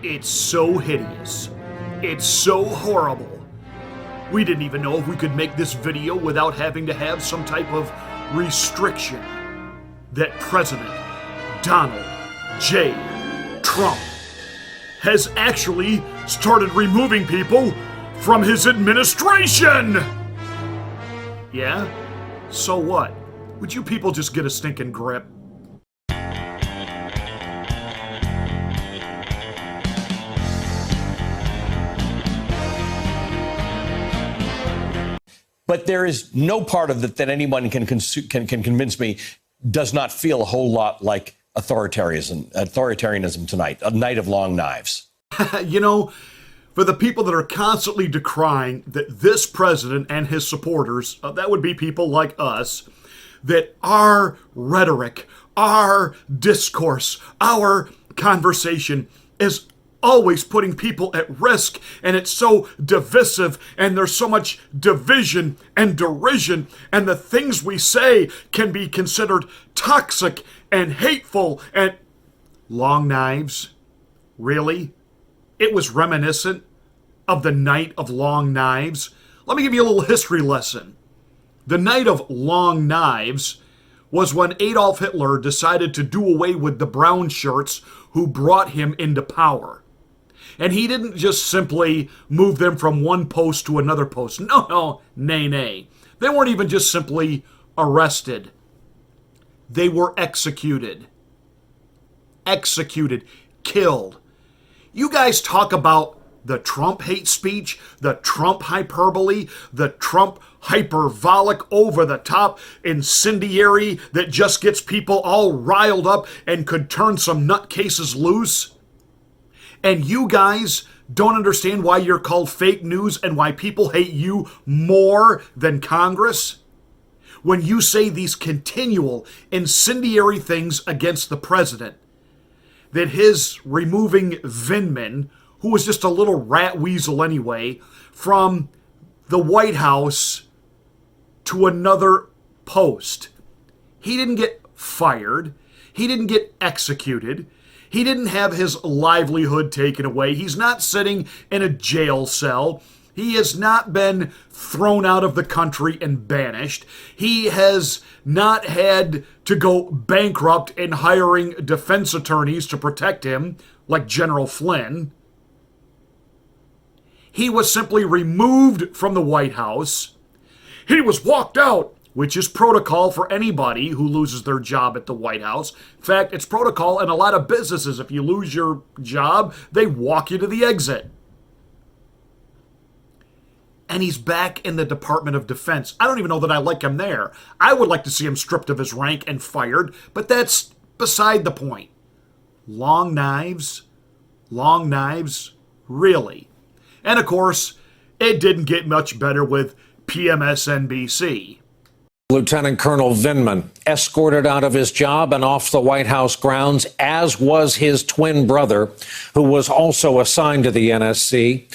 It's so hideous. It's so horrible. We didn't even know if we could make this video without having to have some type of restriction that President Donald J. Trump has actually started removing people from his administration. Yeah? So what? Would you people just get a stinking grip? But there is no part of it that anyone can convince me does not feel a whole lot like authoritarianism tonight, a night of long knives. You know, for the people that are constantly decrying that this president and his supporters, that would be people like us, that our rhetoric, our discourse, our conversation is always putting people at risk, and it's so divisive, and there's so much division and derision, and the things we say can be considered toxic and hateful and long knives. Really? It was reminiscent of the Night of Long Knives. Let me give you a little history lesson. The Night of Long Knives was when Adolf Hitler decided to do away with the brown shirts who brought him into power. And he didn't just simply move them from one post to another post. No, nay. They weren't even just simply arrested. They were executed. Killed. You guys talk about the Trump hate speech, the Trump hyperbole, the Trump hyperbolic, over-the-top, incendiary that just gets people all riled up and could turn some nutcases loose. And you guys don't understand why you're called fake news and why people hate you more than Congress? When you say these continual incendiary things against the president, that his removing Vindman, who was just a little rat weasel anyway, from the White House to another post. He didn't get fired. He didn't get executed. He didn't have his livelihood taken away. He's not sitting in a jail cell. He has not been thrown out of the country and banished. He has not had to go bankrupt in hiring defense attorneys to protect him, like General Flynn. He was simply removed from the White House. He was walked out, which is protocol for anybody who loses their job at the White House. In fact, it's protocol in a lot of businesses. If you lose your job, they walk you to the exit. And he's back in the Department of Defense. I don't even know that I like him there. I would like to see him stripped of his rank and fired, but that's beside the point. Long knives, really. And of course, it didn't get much better with PMSNBC. Lieutenant Colonel Vindman escorted out of his job and off the White House grounds, as was his twin brother, who was also assigned to the NSC,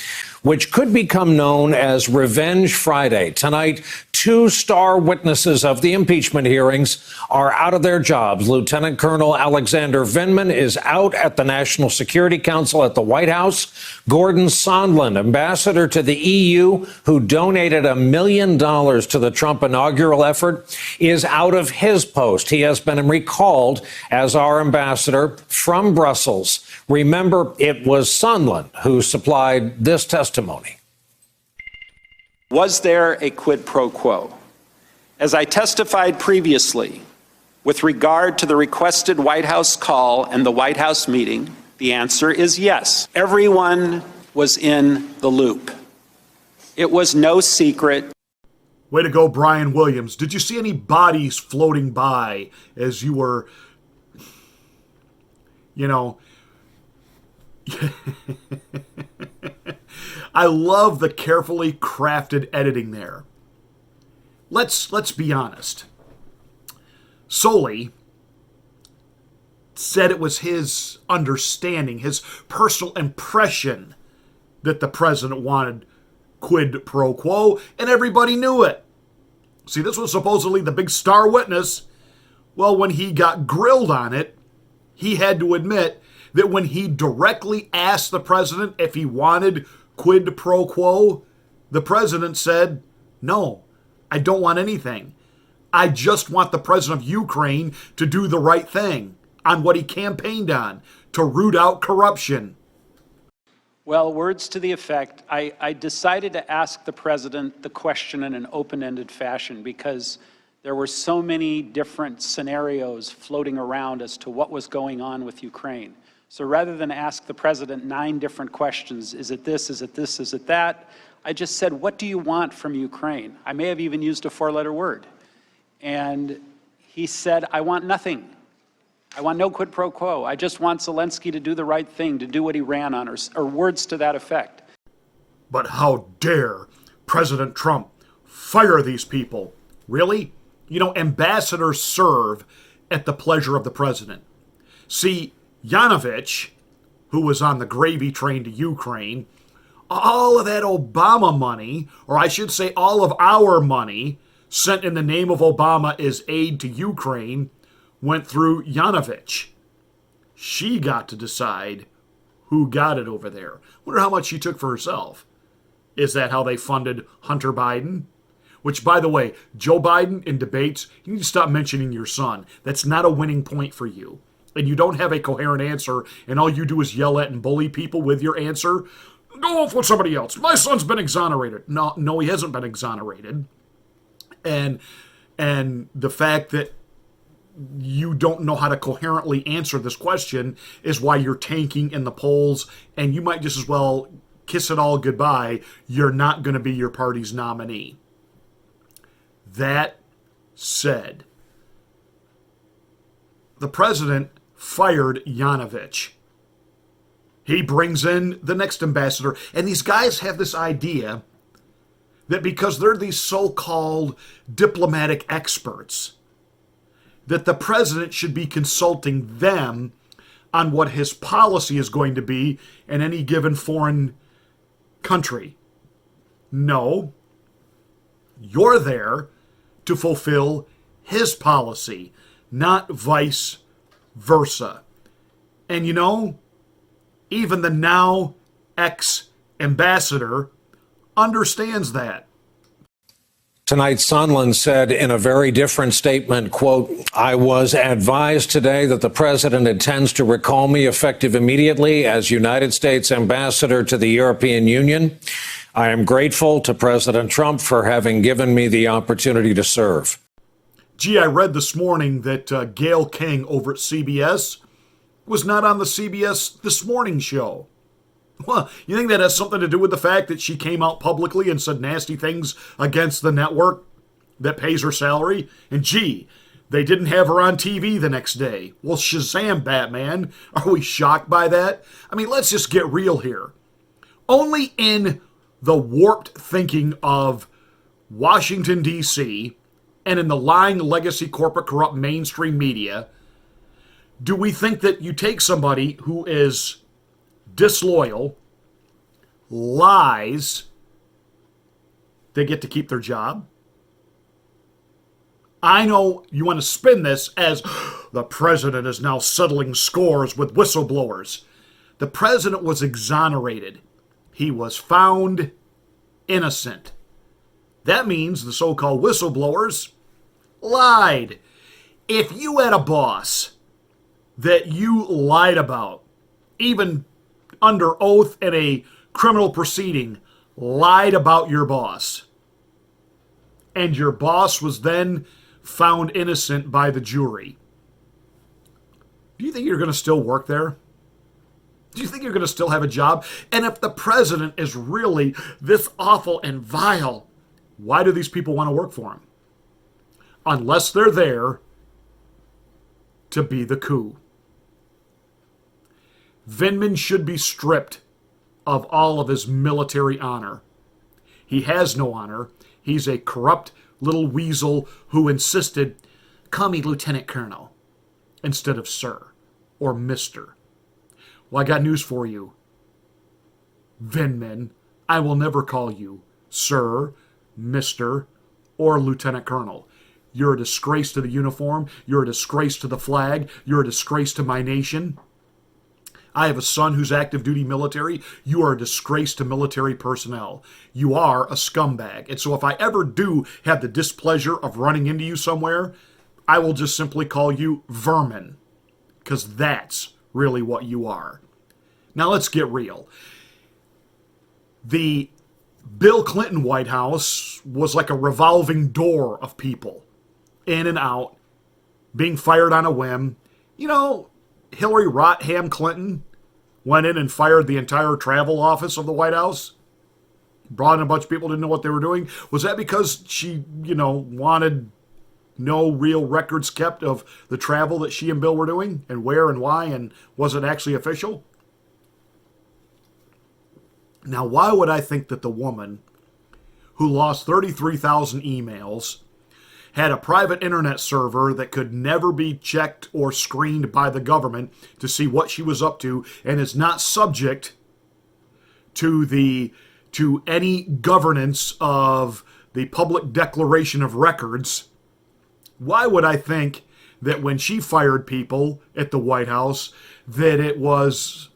which could become known as Revenge Friday. Tonight, two star witnesses of the impeachment hearings are out of their jobs. Lieutenant Colonel Alexander Vindman is out at the National Security Council at the White House. Gordon Sondland, ambassador to the EU, who donated $1 million to the Trump inaugural effort, is out of his post. He has been recalled as our ambassador from Brussels. Remember, it was Sondland who supplied this testimony. Was there a quid pro quo? As I testified previously, with regard to the requested White House call and the White House meeting, the answer is yes. Everyone was in the loop. It was no secret. Way to go, Brian Williams. Did you see any bodies floating by as you were, I love the carefully crafted editing there. Let's be honest. Solely said it was his understanding, his personal impression that the president wanted quid pro quo, and everybody knew it. See, this was supposedly the big star witness. Well, when he got grilled on it, he had to admit that when he directly asked the president if he wanted quid pro quo, the president said, no, I don't want anything. I just want the president of Ukraine to do the right thing on what he campaigned on, to root out corruption. Well, words to the effect, I decided to ask the president the question in an open-ended fashion because there were so many different scenarios floating around as to what was going on with Ukraine. So rather than ask the president 9 different questions, is it this, is it this, is it that, I just said, what do you want from Ukraine? I may have even used a 4-letter word. And he said, I want nothing. I want no quid pro quo. I just want Zelensky to do the right thing, to do what he ran on, or words to that effect. But how dare President Trump fire these people? Really? You know, ambassadors serve at the pleasure of the president. See, Yanovich, who was on the gravy train to Ukraine, all of that Obama money, or I should say all of our money, sent in the name of Obama as aid to Ukraine, went through Yanovich. She got to decide who got it over there. Wonder how much she took for herself. Is that how they funded Hunter Biden? Which, by the way, Joe Biden in debates, you need to stop mentioning your son. That's not a winning point for you. And you don't have a coherent answer, and all you do is yell at and bully people with your answer. Go off with somebody else. My son's been exonerated. No, he hasn't been exonerated. And the fact that you don't know how to coherently answer this question is why you're tanking in the polls, and you might just as well kiss it all goodbye. You're not going to be your party's nominee. That said, the president fired Yanovich. He brings in the next ambassador, and these guys have this idea that because they're these so-called diplomatic experts, that the president should be consulting them on what his policy is going to be in any given foreign country. No, you're there to fulfill his policy, not vice versa. And you know, even the now ex-ambassador understands that. Tonight, Sondland said in a very different statement, quote, I was advised today that the president intends to recall me effective immediately as United States ambassador to the European Union. I am grateful to President Trump for having given me the opportunity to serve. Gee, I read this morning that Gayle King over at CBS was not on the CBS This Morning show. Well, you think that has something to do with the fact that she came out publicly and said nasty things against the network that pays her salary? And gee, they didn't have her on TV the next day. Well, Shazam, Batman. Are we shocked by that? I mean, let's just get real here. Only in the warped thinking of Washington, D.C., and in the lying legacy corporate corrupt mainstream media, do we think that you take somebody who is disloyal, lies, they get to keep their job? I know you want to spin this as the president is now settling scores with whistleblowers. The president was exonerated. He was found innocent. That means the so-called whistleblowers lied. If you had a boss that you lied about, even under oath in a criminal proceeding, lied about your boss, and your boss was then found innocent by the jury, do you think you're going to still work there? Do you think you're going to still have a job? And if the president is really this awful and vile, why do these people want to work for him? Unless they're there to be the coup. Vindman should be stripped of all of his military honor. He has no honor. He's a corrupt little weasel who insisted, call me Lieutenant Colonel instead of Sir or Mr. Well, I got news for you, Vindman. I will never call you Sir, Mr., or Lieutenant Colonel. You're a disgrace to the uniform. You're a disgrace to the flag. You're a disgrace to my nation. I have a son who's active duty military. You are a disgrace to military personnel. You are a scumbag. And so if I ever do have the displeasure of running into you somewhere, I will just simply call you vermin, because that's really what you are. Now let's get real. The Bill Clinton White House was like a revolving door of people, in and out, being fired on a whim. You know, Hillary Rotham Clinton went in and fired the entire travel office of the White House, brought in a bunch of people who didn't know what they were doing. Was that because she, wanted no real records kept of the travel that she and Bill were doing, and where and why, and was it actually official? Now, why would I think that the woman who lost 33,000 emails, had a private internet server that could never be checked or screened by the government to see what she was up to, and is not subject to any governance of the public declaration of records, why would I think that when she fired people at the White House that it was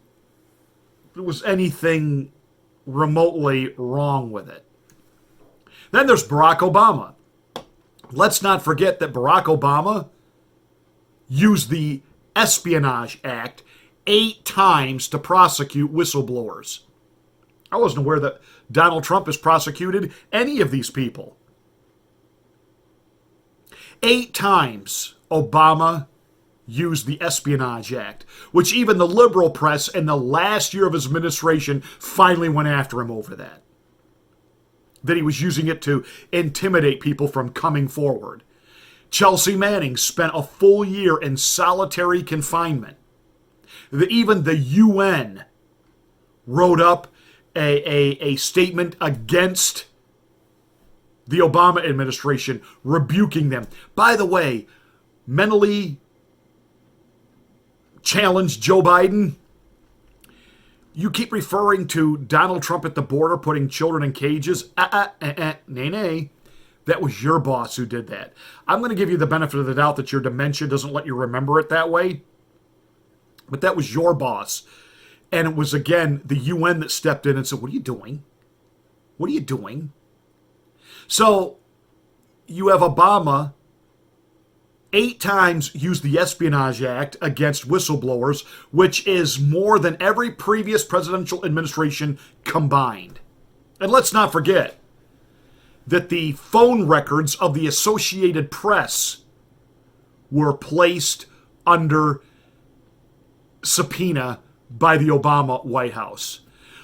anything remotely wrong with it? Then there's Barack Obama. Let's not forget that Barack Obama used the Espionage Act 8 times to prosecute whistleblowers. I wasn't aware that Donald Trump has prosecuted any of these people. 8 times Obama used the Espionage Act, which even the liberal press in the last year of his administration finally went after him over that. That he was using it to intimidate people from coming forward. Chelsea Manning spent a full year in solitary confinement. Even the UN wrote up a statement against the Obama administration, rebuking them. By the way, mentally challenged Joe Biden, you keep referring to Donald Trump at the border putting children in cages. Nay. That was your boss who did that. I'm going to give you the benefit of the doubt that your dementia doesn't let you remember it that way. But that was your boss. And it was, again, the UN that stepped in and said, what are you doing? What are you doing? So you have Obama 8 times used the Espionage Act against whistleblowers, which is more than every previous presidential administration combined. And let's not forget that the phone records of the Associated Press were placed under subpoena by the Obama White House.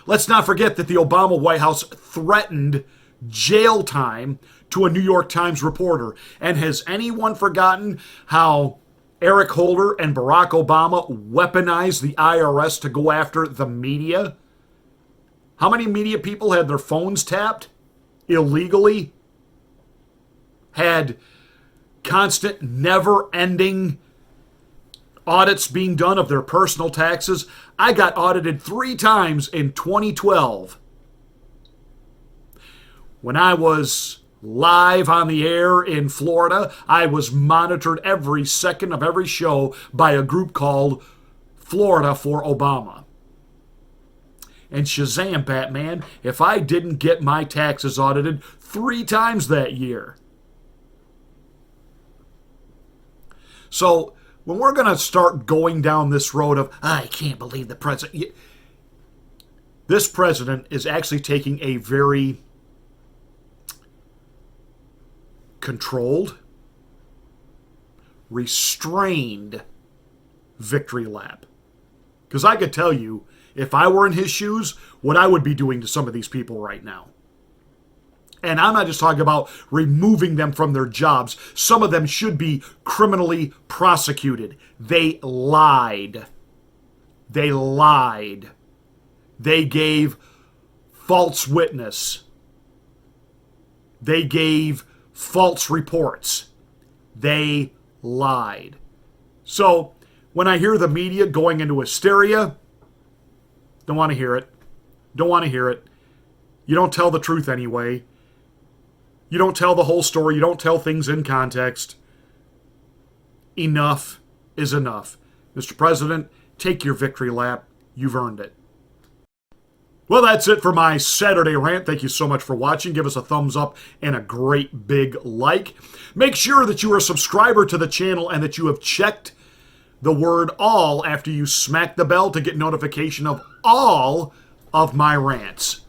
Let's not forget that the Obama White House threatened jail time to a New York Times reporter. And has anyone forgotten how Eric Holder and Barack Obama weaponized the IRS to go after the media? How many media people had their phones tapped illegally? Had constant, never-ending audits being done of their personal taxes? I got audited 3 times in 2012. When I was live on the air in Florida, I was monitored every second of every show by a group called Florida for Obama. And Shazam, Batman, if I didn't get my taxes audited 3 times that year. So when we're going to start going down this road of, I can't believe the president. This president is actually taking a very controlled, restrained victory lap. Because I could tell you, if I were in his shoes, what I would be doing to some of these people right now. And I'm not just talking about removing them from their jobs. Some of them should be criminally prosecuted. They lied. They lied. They gave false witness. They gave false reports. They lied. So when I hear the media going into hysteria, don't want to hear it. Don't want to hear it. You don't tell the truth anyway. You don't tell the whole story. You don't tell things in context. Enough is enough. Mr. President, take your victory lap. You've earned it. Well, that's it for my Saturday rant. Thank you so much for watching. Give us a thumbs up and a great big like. Make sure that you are a subscriber to the channel and that you have checked the word all after you smack the bell to get notification of all of my rants.